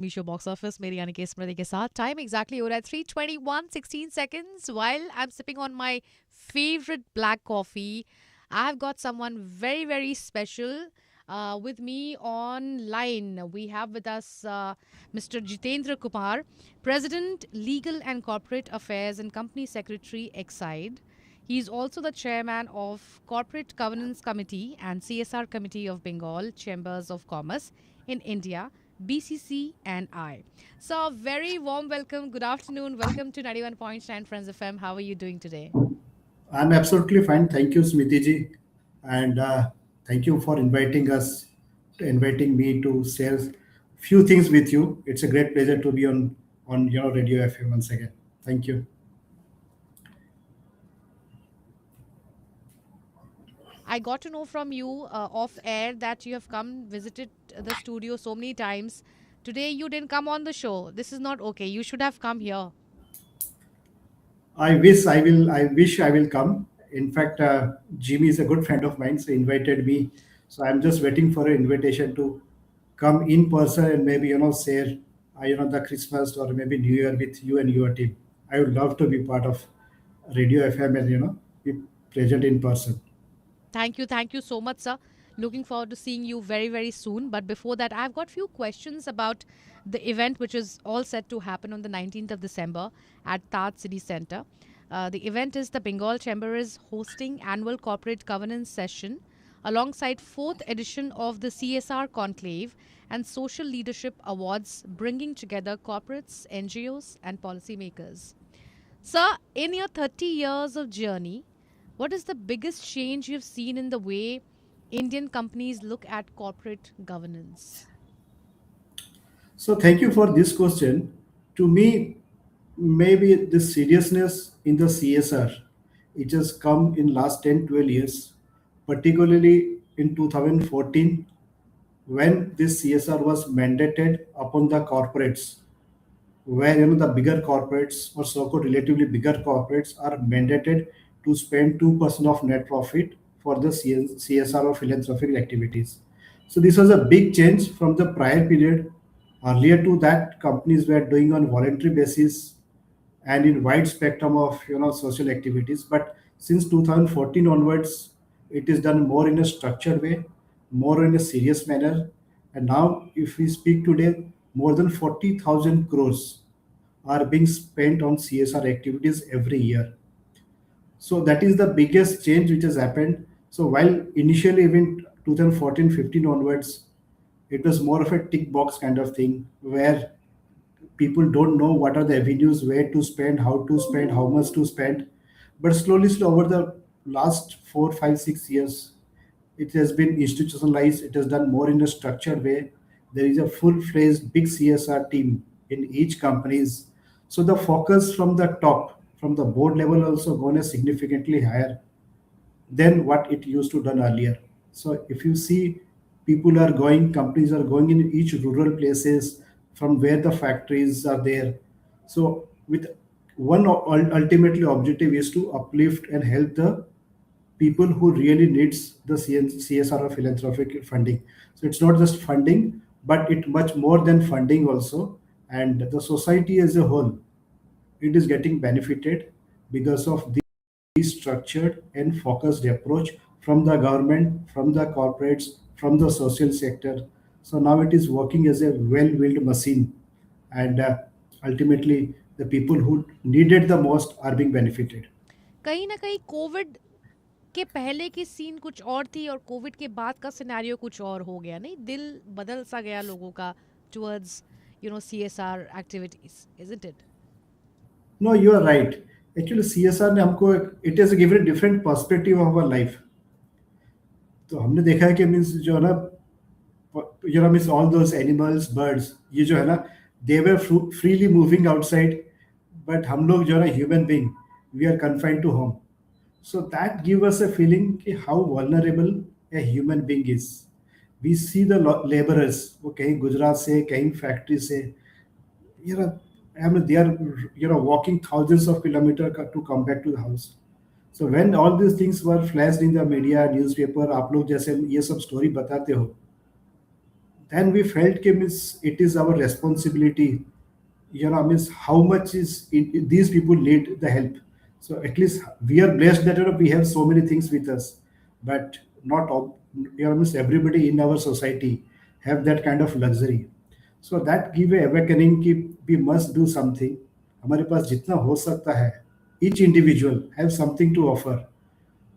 Meesho box office मेरी यानी कि स्मृति के साथ टाइम एग्जैक्टली हो रहा है 3:21 16 seconds while I'm sipping on my favorite black coffee. I've got someone very very special with me online. We have with us Mr. Jitendra Kumar, President, Legal and Corporate Affairs and Company Secretary, Exide. He's also the chairman of Corporate Governance Committee and CSR Committee of Bengal Chambers of Commerce in India, BCC and I. So, a very warm welcome. Good afternoon. Welcome to 91.9 Friends FM. How are you doing today? I'm absolutely fine. Thank you, Smriti ji, and thank you for inviting me to share few things with you. It's a great pleasure to be on your radio FM once again. Thank you. I got to know from you off air that you have come visited the studio so many times. Today you didn't come on the show. This is not okay. You should have come here. I wish I will. I wish I will come. In fact, Jimmy is a good friend of mine, so he invited me. So I'm just waiting for an invitation to come in person and maybe share the Christmas or maybe New Year with you and your team. I would love to be part of Radio FM and be present in person. Thank you. Thank you so much, sir. Looking forward to seeing you very, very soon. But before that, I've got few questions about the event, which is all set to happen on the 19th of December at Taj City Center. The event is the Bengal Chamber is hosting annual corporate governance session alongside fourth edition of the CSR Conclave and Social Leadership Awards, bringing together corporates, NGOs, and policymakers. Sir, in your 30 years of journey, what is the biggest change you've seen in the way Indian companies look at corporate governance? So thank you for this question. To me, maybe the seriousness in the CSR, it has come in last 10, 12 years, particularly in 2014 when this CSR was mandated upon the corporates, where the bigger corporates or so-called relatively bigger corporates are mandated to spend 2% of net profit for the CSR or philanthropic activities. So this was a big change from the prior period. Earlier to that, companies were doing on voluntary basis and in wide spectrum of social activities. But since 2014 onwards, it is done more in a structured way, more in a serious manner. And now, if we speak today, more than 40,000 crores are being spent on CSR activities every year. So that is the biggest change which has happened. So while initially even 2014-15 onwards, it was more of a tick box kind of thing where people don't know what are the avenues, where to spend, how to spend, how much to spend. But slowly over the last 4, 5, 6 years, it has been institutionalized. It has done more in a structured way. There is a full-fledged big CSR team in each companies. So the focus from the top, from the board level, also gone a significantly higher than what it used to done earlier. So if you see, people are going, companies are going in each rural places from where the factories are there. So with one ultimately objective is to uplift and help the people who really needs the CSR or philanthropic funding. So it's not just funding, but it much more than funding also. And the society as a whole, it is getting benefited because of structured and focused approach from the government, from the corporates, from the social sector. So now it is working as a well-oiled machine, and ultimately the people who need it the most are being benefited. कहीं ना कहीं Covid के पहले की scene कुछ और थी और कोविड के बाद का सिनेरियो कुछ और हो गया नहीं दिल बदल सा गया लोगों का towards CSR activities, isn't it? No, you are right. Actually, CSR ने हमको it has given a different perspective of our life. तो हमने देखा है कि मीन्स जो है ना means all those animals birds ये जो है ना they were freely moving outside but हम लोग जो है ना human being we are confined to home so that give us a feeling कि how vulnerable a human being is we see the labourers वो कहीं गुजरात से कहीं फैक्ट्री से you know I mean they are walking thousands of kilometers to come back to the house. So when all these things were flashed in the media newspaper आप लोग जैसे ये सब स्टोरी बताते हो then we felt कि means it is our responsibility, means how much these people need the help. So at least we are blessed that we have so many things with us, but not all, means everybody in our society have that kind of luxury. So that give a awakening कि we must do something. हमारे पास जितना हो सकता है, each individual have something to offer.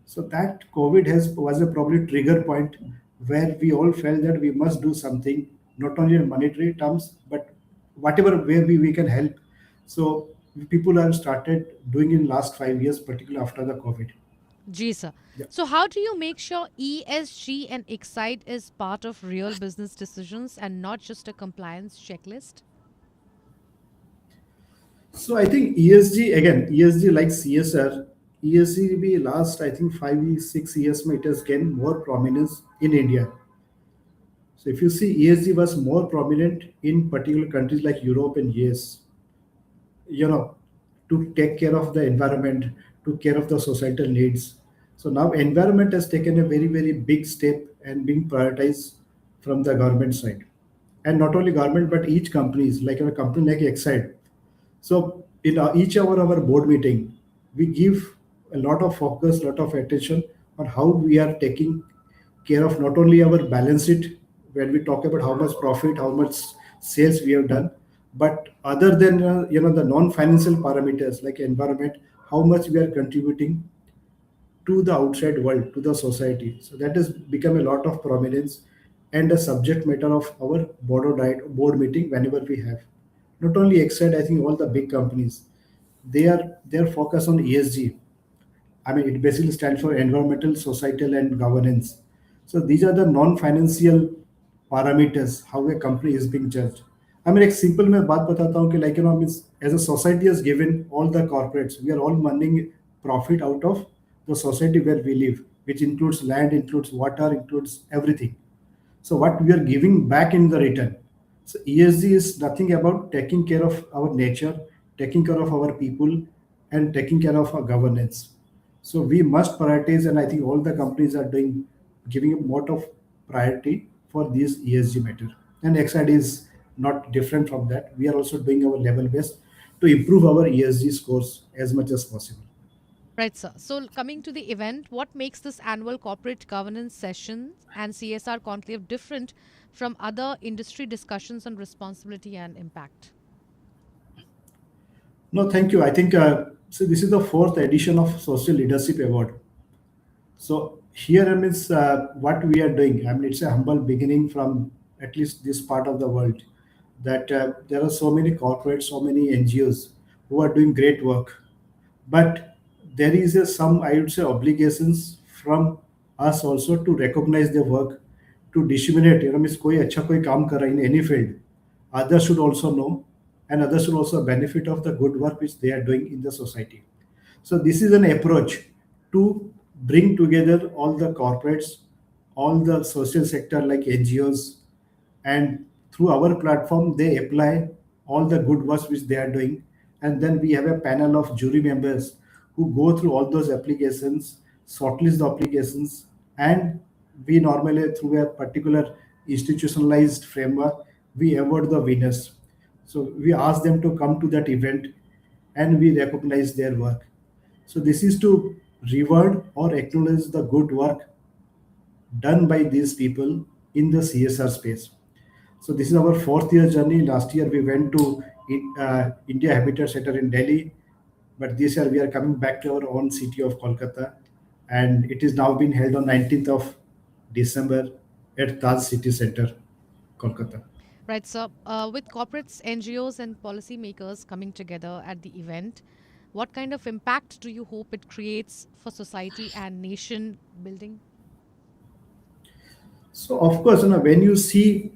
So that COVID has was a probably trigger point where we all felt that we must do something, not only in monetary terms, but whatever way we can help. So people have started doing in last 5 years, particularly after the COVID. Ji, sir. Yeah. So, how do you make sure ESG and Excite is part of real business decisions and not just a compliance checklist? So I think ESG again, ESG like CSR, ESG be last I think 5 6 years it has gained more prominence in India. So if you see ESG was more prominent in particular countries like Europe and US, you know to take care of the environment, to care of the societal needs. So now environment has taken a very very big step and being prioritized from the government side, and not only government but each companies like a company like Exide. So in each hour of our board meeting, we give a lot of focus, lot of attention on how we are taking care of not only our balance sheet when we talk about how much profit, how much sales we have done, but other than the non-financial parameters like environment, how much we are contributing to the outside world, to the society. So that has become a lot of prominence and a subject matter of our board meeting whenever we have. Not only Exide, I think all the big companies, they are focused on ESG. I mean, it basically stands for environmental, societal, and governance. So these are the non-financial parameters how a company is being judged. I mean, एक simple मैं बात बताता हूँ कि like means as a society has given all the corporates, we are all earning profit out of the society where we live, which includes land, includes water, includes everything. So what we are giving back in the return. So ESG is nothing about taking care of our nature, taking care of our people, and taking care of our governance. So we must prioritize, and I think all the companies are doing giving a lot of priority for this ESG matter. And XID is not different from that. We are also doing our level best to improve our ESG scores as much as possible. Right, sir. So, coming to the event, what makes this annual corporate governance session and CSR conclave different from other industry discussions on responsibility and impact? No, thank you. I think so. This is the fourth edition of Social Leadership Award. So here means what we are doing. I mean, it's a humble beginning from at least this part of the world. That there are so many corporates, so many NGOs who are doing great work, but there is some I would say obligations from us also to recognize their work, to disseminate. Means कोई अच्छा कोई काम कर रहा है in any field, others should also know, and others should also benefit of the good work which they are doing in the society. So this is an approach to bring together all the corporates, all the social sector like NGOs, and through our platform they apply all the good works which they are doing, and then we have a panel of jury members who go through all those applications, shortlist the applications, and we normally through a particular institutionalized framework we award the winners. So we ask them to come to that event and we recognize their work. So this is to reward or acknowledge the good work done by these people in the CSR space. So this is our fourth year journey. Last year we went to India Habitat Center in Delhi, but this year we are coming back to our own city of Kolkata, and it is now been held on 19th of December at Taj City Center, Kolkata. Right, so with corporates, NGOs, and policymakers coming together at the event, what kind of impact do you hope it creates for society and nation building? So of course, when you see,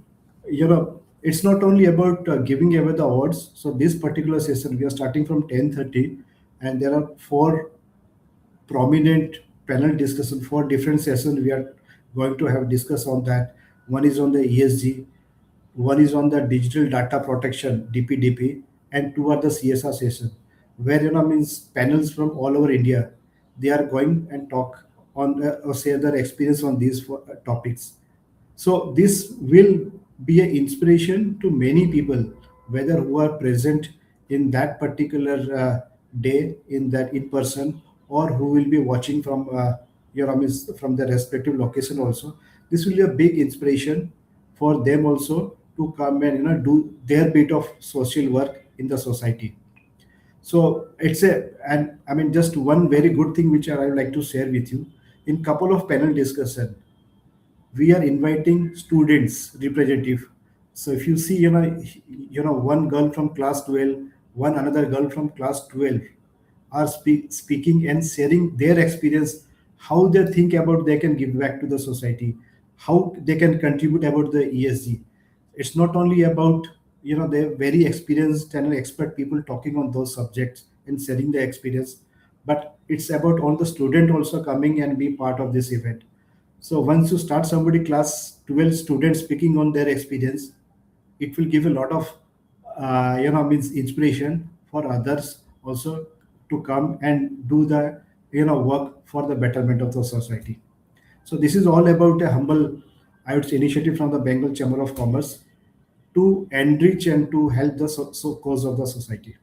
it's not only about giving away the awards. So this particular session, we are starting from 10:30, and there are four prominent panel discussion, four different sessions we are going to have discuss on that. One is on the ESG, one is on the digital data protection (DPDP), and two are the CSR session, where means panels from all over India. They are going and talk on or share their experience on these topics. So this will be an inspiration to many people, whether who are present in that particular day in that in person, or who will be watching from your means from their respective location also. This will be a big inspiration for them also to come and do their bit of social work in the society. So it's a, and I mean, just one very good thing which I would like to share with you. In couple of panel discussion, we are inviting students representative. So if you see, one girl from class 12, one another girl from class 12 are speaking and sharing their experience, how they think about they can give back to the society, how they can contribute about the ESG. It's not only about the very experienced and expert people talking on those subjects and sharing their experience, but it's about all the student also coming and be part of this event. So once you start somebody class 12 students speaking on their experience, it will give a lot of means inspiration for others also to come and do the work for the betterment of the society. So this is all about a humble, I would say, initiative from the Bengal Chamber of Commerce to enrich and to help the cause of the society.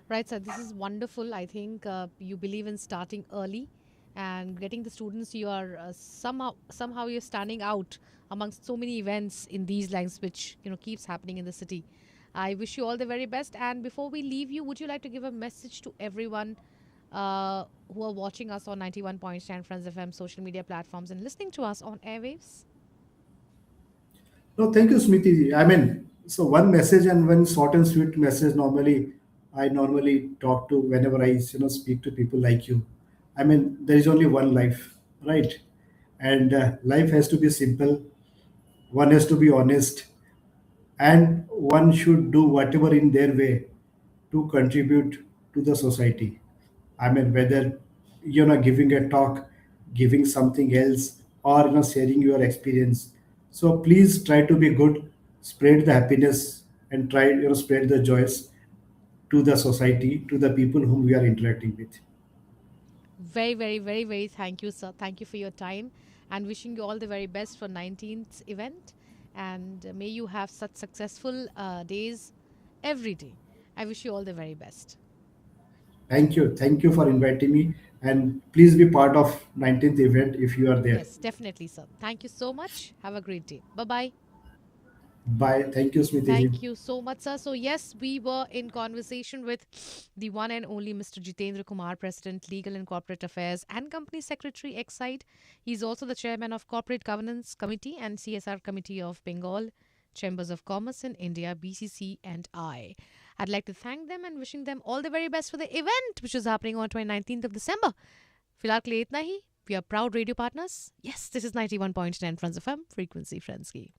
Right, sir. This is wonderful. I think you believe in starting early and getting the students. You are somehow you're standing out amongst so many events in these lines, which keeps happening in the city. I wish you all the very best. And before we leave you, would you like to give a message to everyone who are watching us on 91.10 Friends FM social media platforms and listening to us on airwaves? No, thank you, Smriti. I mean, so one message and one short and sweet message normally I normally talk to whenever I speak to people like you. I mean, there is only one life, right? And life has to be simple. One has to be honest, and one should do whatever in their way to contribute to the society. I mean, whether giving a talk, giving something else, or sharing your experience. So please try to be good, spread the happiness, and try spread the joys to the society, to the people whom we are interacting with. Very, very, very, very thank you, sir. Thank you for your time and wishing you all the very best for 19th event. And may you have such successful days every day. I wish you all the very best. Thank you for inviting me, and please be part of 19th event if you are there. Yes, definitely, sir. Thank you so much. Have a great day. Bye bye. Bye. Thank you, Smriti ji. Thank you so much, sir. So, yes, we were in conversation with the one and only Mr. Jitendra Kumar, President, Legal and Corporate Affairs and Company Secretary, Exide. He's also the Chairman of Corporate Governance Committee and CSR Committee of Bengal, Chambers of Commerce in India, BCC, and I. I'd like to thank them and wishing them all the very best for the event, which is happening on 29th of December. फिलहाल के लिए इतना ही. We are proud radio partners. Yes, this is 91.9 Friends FM, Frequency Friends की.